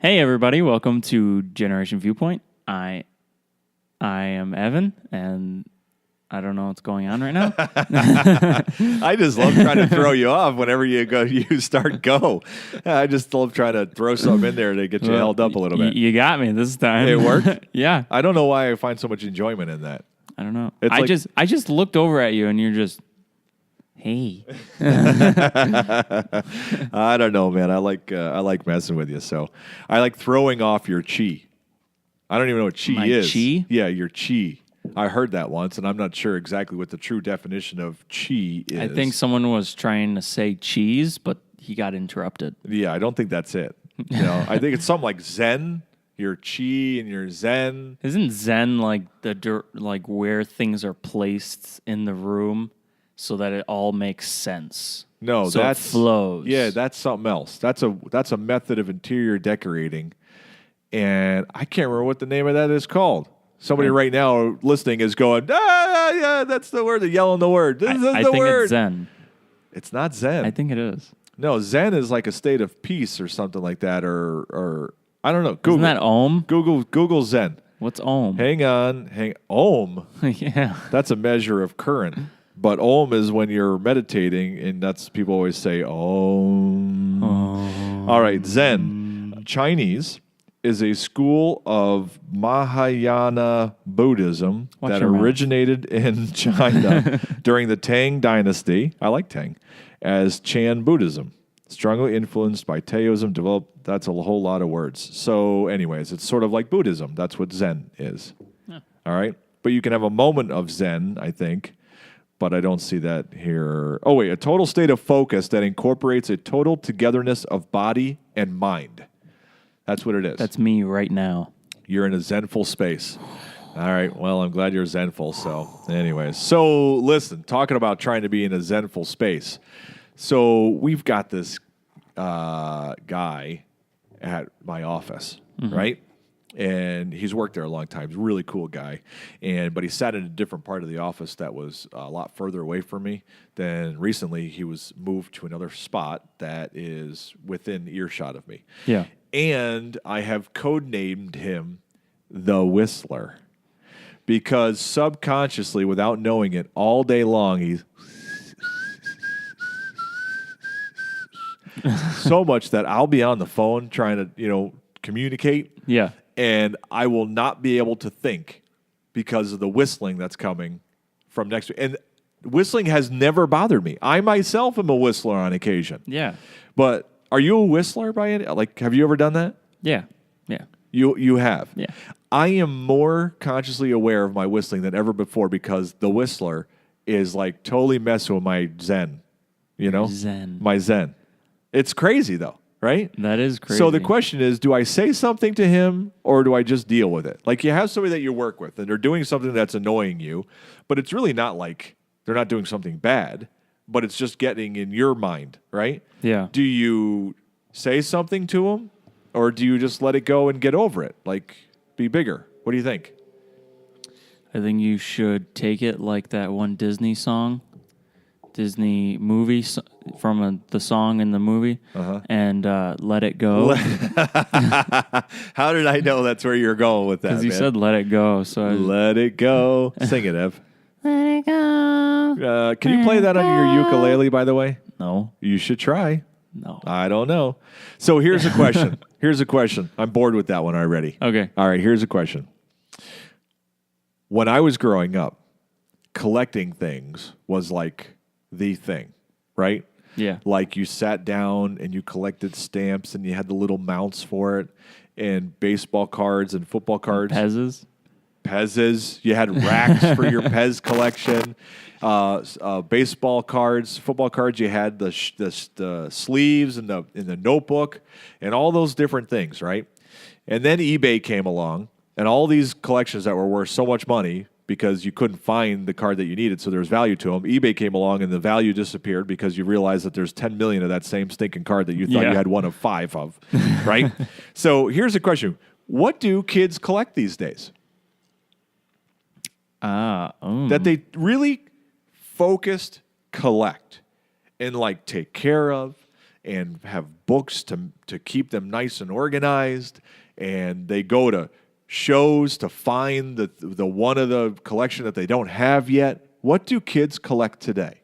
Hey everybody, welcome to Generation Viewpoint. I am Evan, and I don't know what's going on right now. I just love trying to throw you off whenever you start go. I just love trying to throw something in there to get you held up a little bit. You got me this time. It worked? Yeah. I don't know why I find so much enjoyment in that. I don't know. It's I just looked over at you, and you're just, hey. I don't know, man. I like messing with you. So I like throwing off your chi. I don't even know what chi My is. chi? Yeah, your chi. I heard that once, and I'm not sure exactly what the true definition of chi is. I think someone was trying to say cheese, but he got interrupted. Yeah, I don't think that's it. You know, I think it's something like Zen. Your chi and your Zen. Isn't Zen like like where things are placed in the room so that it all makes sense? No, so that's it flows. Yeah, that's something else. That's a method of interior decorating, and I can't remember what the name of that is called. Somebody right now listening is going, yeah, that's the word. They're yelling the word. This is the I think word. it's Zen. It's not Zen. I think it is. No, Zen is like a state of peace or something like that, or I don't know. Google. Isn't that Om? Google Zen. What's Om? Hang on. Ohm. Yeah. That's a measure of current. But Om is when you're meditating, and that's people always say Om. All right, Zen. Chinese is a school of Mahayana Buddhism that originated in China during the Tang Dynasty. I like Tang. As Chan Buddhism. Strongly influenced by Taoism, developed. That's a whole lot of words. So, anyways, it's sort of like Buddhism. That's what Zen is. Yeah. All right? But you can have a moment of Zen, I think. But I don't see that here. Oh, wait. A total state of focus that incorporates a total togetherness of body and mind. That's what it is. That's me right now. You're in a Zenful space. All right. Well, I'm glad you're Zenful. So, anyways. So, listen, talking about trying to be in a Zenful space. So, we've got this guy at my office, right? And he's worked there a long time. He's a really cool guy. But he sat in a different part of the office that was a lot further away from me. Then recently he was moved to another spot that is within earshot of me. Yeah. And I have codenamed him the Whistler because subconsciously, without knowing it, all day long he's so much that I'll be on the phone trying to, communicate. Yeah. And I will not be able to think because of the whistling that's coming from next to me. And whistling has never bothered me. I myself am a whistler on occasion. Yeah. But are you a whistler by any? Like, have you ever done that? Yeah. Yeah. You have. Yeah. I am more consciously aware of my whistling than ever before because the whistler is like totally messing with my Zen. Zen. My Zen. It's crazy though. Right? That is crazy. So the question is, do I say something to him or do I just deal with it? Like you have somebody that you work with and they're doing something that's annoying you, but it's really not like they're not doing something bad, but it's just getting in your mind, right? Yeah. Do you say something to him or do you just let it go and get over it? Like be bigger. What do you think? I think you should take it like that one Disney movie from the song in the movie, and let it go. How did I know that's where you're going with that? Because you said let it go. So let it go. Sing it, Ev. Let it go. Can you play that on your ukulele, by the way? No. You should try. No. I don't know. So here's a question. I'm bored with that one already. Okay. All right, here's a question. When I was growing up, collecting things was like the thing, right? Yeah. Like you sat down and you collected stamps and you had the little mounts for it and baseball cards and football cards. Pez's. You had racks for your Pez collection. Baseball cards, football cards. You had the sleeves and the notebook and all those different things, right? And then eBay came along and all these collections that were worth so much money because you couldn't find the card that you needed, so there was value to them. eBay came along, and the value disappeared because you realized that there's 10 million of that same stinking card that you thought you had one of 5 of, right? So here's the question. What do kids collect these days? That they really focused collect and, like, take care of and have books to keep them nice and organized, and they go to shows to find the one of the collection that they don't have yet. What do kids collect today?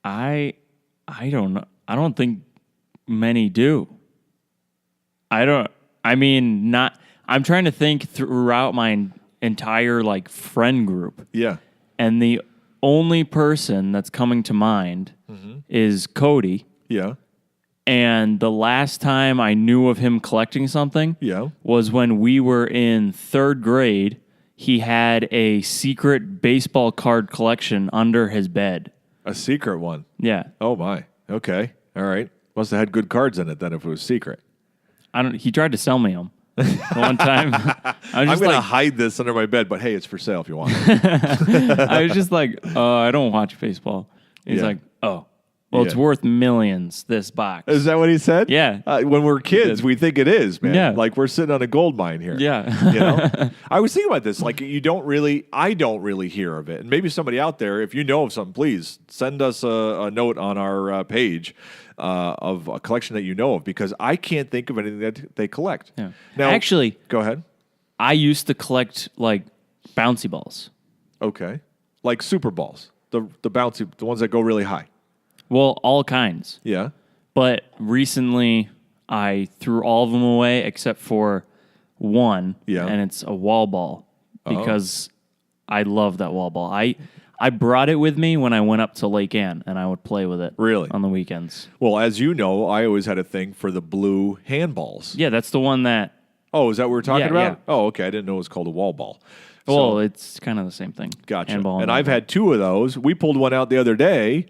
I don't know. I don't think many do. I'm trying to think throughout my entire like friend group. Yeah. And the only person that's coming to mind is Cody. Yeah. And the last time I knew of him collecting something was when we were in 3rd grade. He had a secret baseball card collection under his bed. A secret one? Yeah. Oh, my. Okay. All right. Must have had good cards in it then if it was secret. He tried to sell me them one time. I'm going to hide this under my bed, but hey, it's for sale if you want it. I was just like, I don't watch baseball. He's like, oh. Well, it's worth millions, this box. Is that what he said? Yeah. When we're kids, we think it is, man. Yeah. Like we're sitting on a gold mine here. Yeah. You know? I was thinking about this. Like I don't really hear of it. And maybe somebody out there, if you know of something, please send us a note on our page of a collection that you know of, because I can't think of anything that they collect. Yeah. Now, actually, go ahead. I used to collect like bouncy balls. Okay. Like super balls. The bouncy, the ones that go really high. Well, all kinds. Yeah. But recently, I threw all of them away except for one. Yeah. And it's a wall ball because I love that wall ball. I brought it with me when I went up to Lake Ann, and I would play with it. Really? On the weekends. Well, as you know, I always had a thing for the blue handballs. Yeah, that's the one that... Oh, is that what we're talking about? Yeah. Oh, okay. I didn't know it was called a wall ball. Well, it's kind of the same thing. Gotcha. Handball and I've had 2 of those. We pulled one out the other day,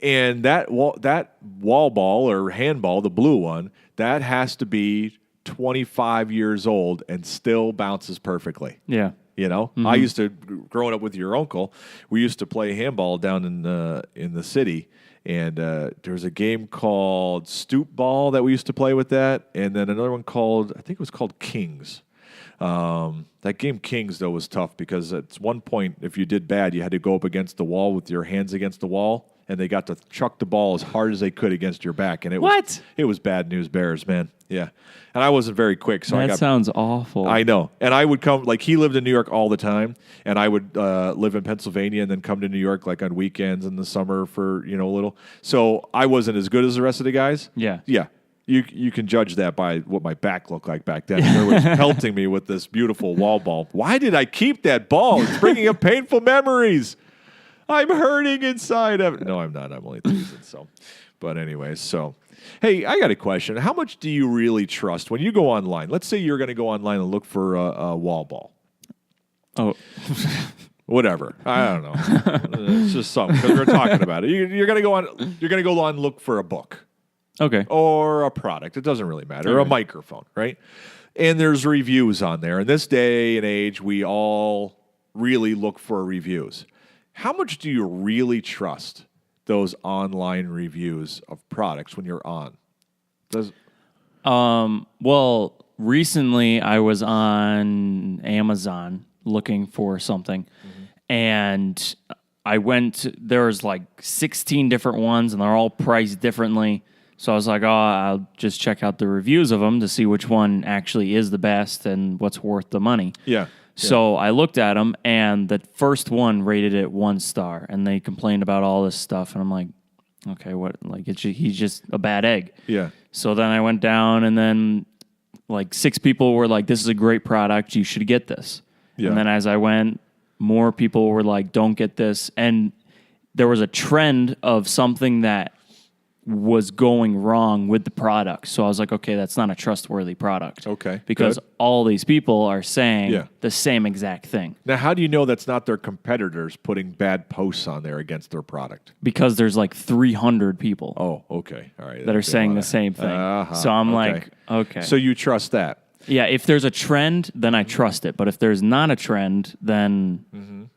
and that wall ball or handball, the blue one, that has to be 25 years old and still bounces perfectly. Yeah. You know, I used to, growing up with your uncle, we used to play handball down in the city, and there was a game called Stoop Ball that we used to play with that, and then another one called, I think it was called Kings. That game Kings, though, was tough because at one point, if you did bad, you had to go up against the wall with your hands against the wall, and they got to chuck the ball as hard as they could against your back. And it was bad news bears, man. Yeah. And I wasn't very quick, so that sounds awful. I know. And I would come, like he lived in New York all the time, and I would live in Pennsylvania and then come to New York like on weekends in the summer for, a little. So I wasn't as good as the rest of the guys. Yeah. Yeah. You can judge that by what my back looked like back then. There was pelting me with this beautiful wall ball. Why did I keep that ball? It's bringing up painful memories. I'm hurting inside of it. No, I'm not. I'm only teasing. So, but anyway, so hey, I got a question. How much do you really trust when you go online? Let's say you're going to go online and look for a wall ball. Oh, whatever. I don't know. It's just something because we're talking about it. You're going to go on. You're going to go on and look for a book. Okay. Or a product. It doesn't really matter. Or a microphone, right? And there's reviews on there. In this day and age, we all really look for reviews. How much do you really trust those online reviews of products when you're on? Well, recently I was on Amazon looking for something, and there was like 16 different ones, and they're all priced differently. So I was like, I'll just check out the reviews of them to see which one actually is the best and what's worth the money. Yeah. So I looked at them, and the first one rated it 1 star, and they complained about all this stuff, and I'm like, okay, what? Like, he's just a bad egg. Yeah. So then I went down, and then like 6 people were like, this is a great product, you should get this. Yeah. And then as I went, more people were like, don't get this. And there was a trend of something that was going wrong with the product. So I was like, okay, that's not a trustworthy product. Okay. Because good. all these people are saying Yeah. the same exact thing. Now, how do you know that's not their competitors putting bad posts on there against their product? Because there's like 300 people Oh, okay. All right. that are saying the same thing. So I'm like, okay. So you trust that? Yeah, if there's a trend, then I trust it. But if there's not a trend, then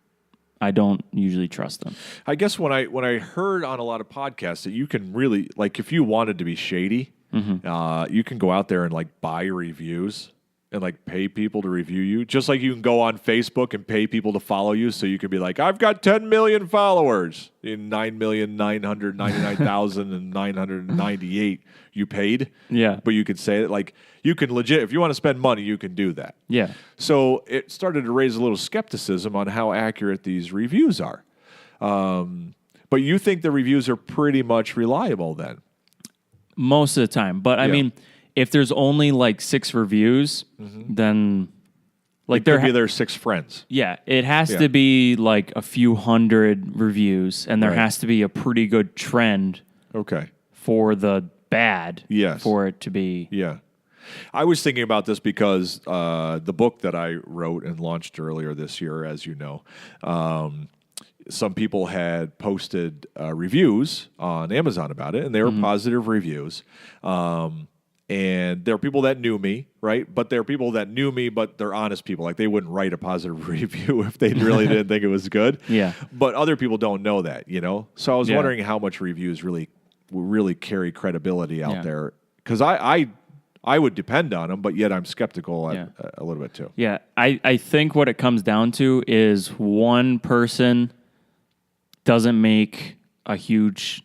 I don't usually trust them. I guess when I heard on a lot of podcasts that you can really, like, if you wanted to be shady, you can go out there and like buy reviews and like pay people to review you? Just like you can go on Facebook and pay people to follow you, so you can be like, I've got 10 million followers in 9,999,998 you paid. Yeah. But you could say it like you can legit, if you want to spend money, you can do that. Yeah. So it started to raise a little skepticism on how accurate these reviews are. But you think the reviews are pretty much reliable then? Most of the time. But I mean, if there's only like 6 reviews, then like There could be their 6 friends. yeah, it has to be like a few hundred reviews, and there Right. has to be a pretty good trend Okay. for the bad Yes. for it to be. Yeah. I was thinking about this because the book that I wrote and launched earlier this year, as you know, some people had posted reviews on Amazon about it, and they were positive reviews. And there are people that knew me, right? But there are people that knew me, but they're honest people. Like they wouldn't write a positive review if they really didn't think it was good. Yeah. But other people don't know that, you know? So I was Yeah. wondering how much reviews really carry credibility out Yeah. there. Because I would depend on them, but yet I'm skeptical a little bit too. Yeah, I think what it comes down to is one person doesn't make a huge,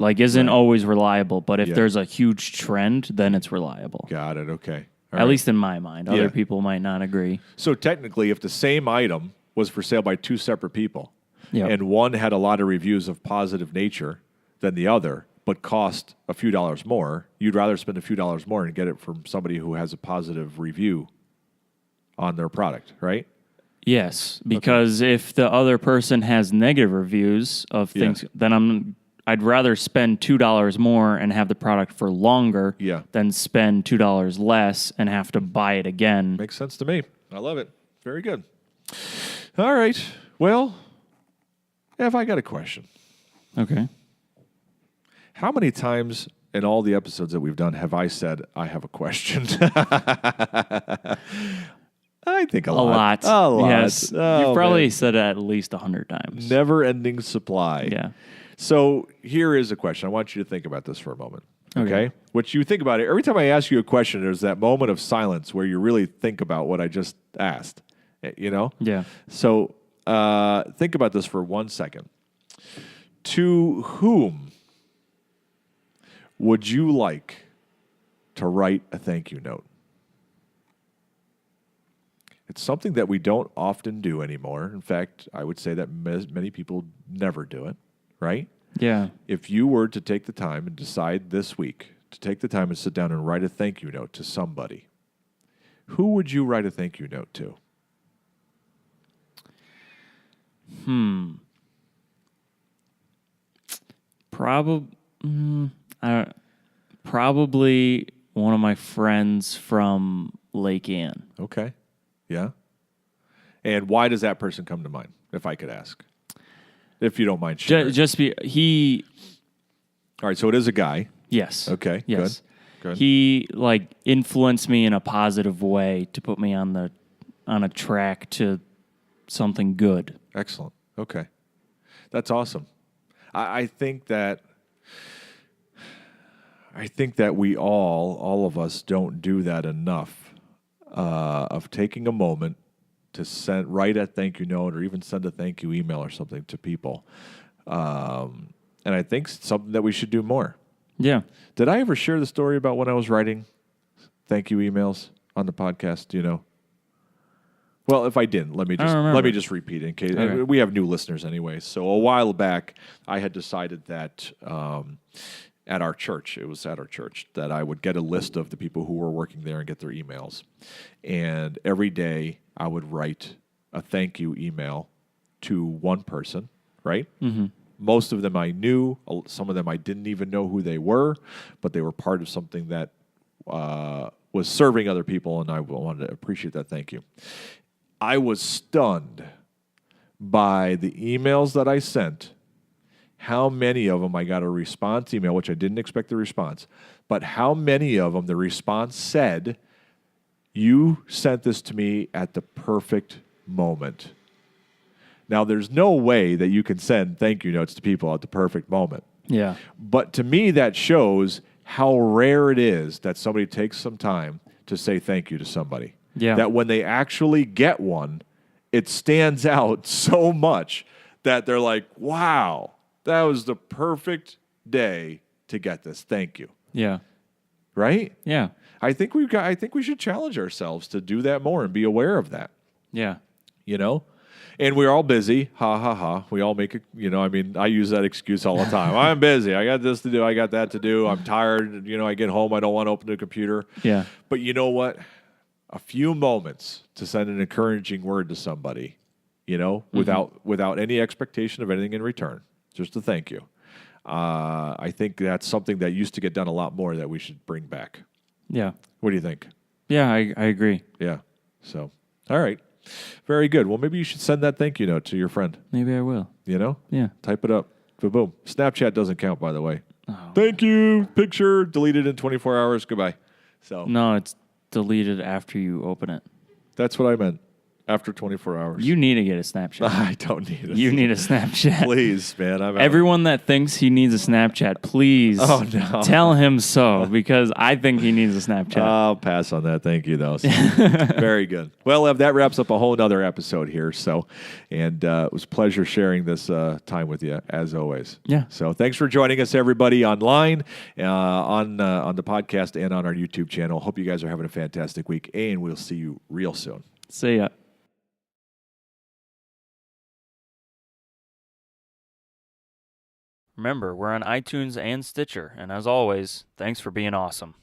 like, isn't always reliable. But if there's a huge trend, then it's reliable. Got it. Okay. At least in my mind. Other Yeah. people might not agree. So technically, if the same item was for sale by 2 separate people, Yep. and one had a lot of reviews of positive nature than the other, but cost a few dollars more, you'd rather spend a few dollars more and get it from somebody who has a positive review on their product, right? Yes, because if the other person has negative reviews of things, then I'd rather spend $2 more and have the product for longer than spend $2 less and have to buy it again. Makes sense to me. I love it. Very good. All right. Well, Ev, I got a question. Okay. How many times in all the episodes that we've done have I said, I have a question? I think a lot. A lot. Yes. Oh, You've probably man. said it at least 100 times. Never-ending supply. Yeah. So here is a question. I want you to think about this for a moment. Okay? Okay. What you think about it, every time I ask you a question, there's that moment of silence where you really think about what I just asked. You know? Yeah. So think about this for 1 second. To whom would you like to write a thank you note? It's something that we don't often do anymore. In fact, I would say that many people never do it, right? Yeah. If you were to take the time and decide this week to take the time and sit down and write a thank you note to somebody, who would you write a thank you note to? Probably one of my friends from Lake Ann. Okay. Yeah. And why does that person come to mind, if I could ask? If you don't mind sharing. All right, so it is a guy. Yes. Okay, Yes. good. He like influenced me in a positive way to put me on a track to something good. Excellent. Okay. That's awesome. I think that we all of us don't do that enough of taking a moment to write a thank you note or even send a thank you email or something to people. And I think it's something that we should do more. Yeah. Did I ever share the story about when I was writing thank you emails on the podcast? Do you know? Well, if I didn't, let me just repeat it in case we have new listeners anyway. So a while back, I had decided that at our church, that I would get a list of the people who were working there and get their emails, and every day I would write a thank you email to one person. Right. Mm-hmm. Most of them I knew. Some of them I didn't even know who they were, but they were part of something that was serving other people, and I wanted to appreciate that thank you. I was stunned by the emails that I sent, how many of them I got a response email, which I didn't expect the response, but how many of them the response said, you sent this to me at the perfect moment. Now, there's no way that you can send thank you notes to people at the perfect moment. Yeah. But to me, that shows how rare it is that somebody takes some time to say thank you to somebody. Yeah. That when they actually get one, it stands out so much that they're like, wow, that was the perfect day to get this. Thank you. Yeah. Right? Yeah. I think we should challenge ourselves to do that more and be aware of that. Yeah. You know? And we're all busy. Ha ha ha. We all make it, I mean, I use that excuse all the time. I'm busy. I got this to do. I got that to do. I'm tired. I get home. I don't want to open the computer. Yeah. But you know what? A few moments to send an encouraging word to somebody, without any expectation of anything in return, just a thank you. I think that's something that used to get done a lot more that we should bring back. Yeah. What do you think? Yeah, I agree. Yeah. So, all right. Very good. Well, maybe you should send that thank you note to your friend. Maybe I will. Yeah. Type it up. Boom. Snapchat doesn't count, by the way. Oh. Thank you. Picture deleted in 24 hours. Goodbye. So No, it's deleted after you open it. that's what I meant. After 24 hours. You need to get a Snapchat. I don't need it. You need a Snapchat. Please, man. Everyone that thinks he needs a Snapchat, please tell him so, because I think he needs a Snapchat. I'll pass on that. Thank you, though. Very good. Well, that wraps up a whole other episode here. And it was a pleasure sharing this time with you, as always. Yeah. So thanks for joining us, everybody, online, on the podcast, and on our YouTube channel. Hope you guys are having a fantastic week, and we'll see you real soon. See ya. Remember, we're on iTunes and Stitcher, and as always, thanks for being awesome.